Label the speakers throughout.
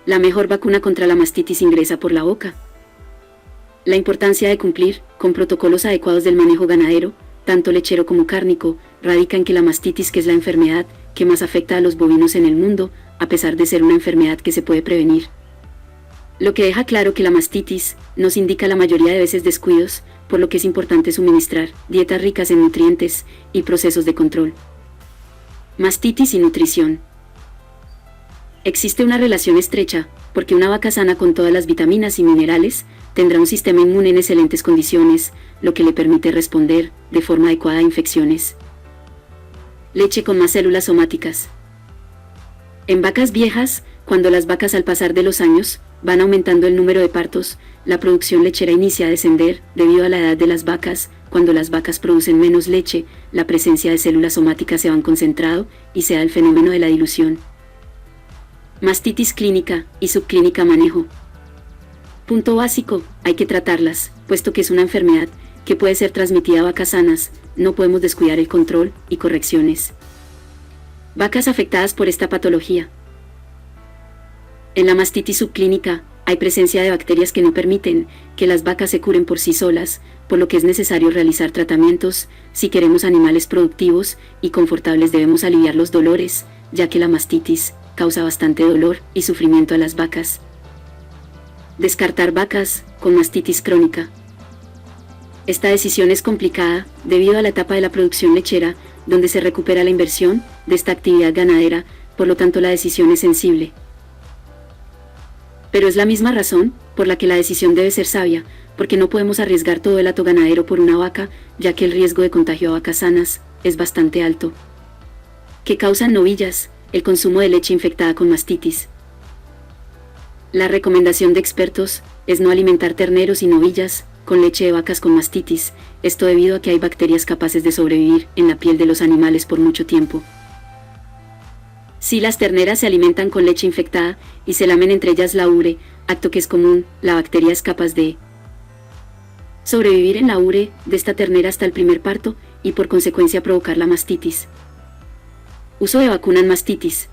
Speaker 1: La mejor vacuna contra la mastitis ingresa por la boca. La importancia de cumplir con protocolos adecuados del manejo ganadero, tanto lechero como cárnico, radica en que la mastitis, que es la enfermedad que más afecta a los bovinos en el mundo, a pesar de ser una enfermedad que se puede prevenir. Lo que deja claro que la mastitis nos indica la mayoría de veces descuidos, por lo que es importante suministrar dietas ricas en nutrientes y procesos de control. Mastitis y nutrición. Existe una relación estrecha, porque una vaca sana con todas las vitaminas y minerales tendrá un sistema inmune en excelentes condiciones, lo que le permite responder de forma adecuada a infecciones. Leche con más células somáticas. En vacas viejas, cuando las vacas al pasar de los años van aumentando el número de partos, la producción lechera inicia a descender debido a la edad de las vacas. Cuando las vacas producen menos leche, la presencia de células somáticas se van concentrando y se da el fenómeno de la dilución. Mastitis clínica y subclínica. Manejo. Punto básico: hay que tratarlas, puesto que es una enfermedad que puede ser transmitida a vacas sanas. No podemos descuidar el control y correcciones. Vacas afectadas por esta patología. En la mastitis subclínica hay presencia de bacterias que no permiten que las vacas se curen por sí solas, por lo que es necesario realizar tratamientos. Si queremos animales productivos y confortables, debemos aliviar los dolores, ya que la mastitis causa bastante dolor y sufrimiento a las vacas. Descartar vacas con mastitis crónica. Esta decisión es complicada debido a la etapa de la producción lechera, donde se recupera la inversión de esta actividad ganadera, por lo tanto la decisión es sensible. Pero es la misma razón por la que la decisión debe ser sabia, porque no podemos arriesgar todo el hato ganadero por una vaca, ya que el riesgo de contagio a vacas sanas es bastante alto. ¿Qué causan novillas? El consumo de leche infectada con mastitis. La recomendación de expertos es no alimentar terneros y novillas con leche de vacas con mastitis, esto debido a que hay bacterias capaces de sobrevivir en la piel de los animales por mucho tiempo. Si las terneras se alimentan con leche infectada y se lamen entre ellas la ubre, acto que es común, la bacteria es capaz de sobrevivir en la ubre de esta ternera hasta el primer parto y por consecuencia provocar la mastitis. Uso de vacuna en mastitis.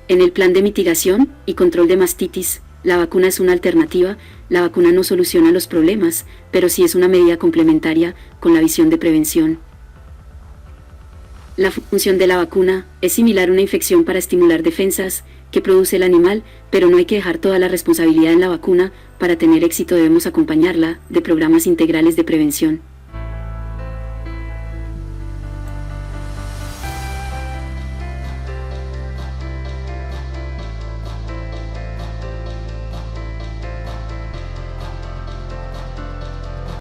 Speaker 1: En el plan de mitigación y control de mastitis, la vacuna es una alternativa. La vacuna no soluciona los problemas, pero sí es una medida complementaria con la visión de prevención. La función de la vacuna es similar a una infección para estimular defensas que produce el animal, pero no hay que dejar toda la responsabilidad en la vacuna. Para tener éxito debemos acompañarla de programas integrales de prevención.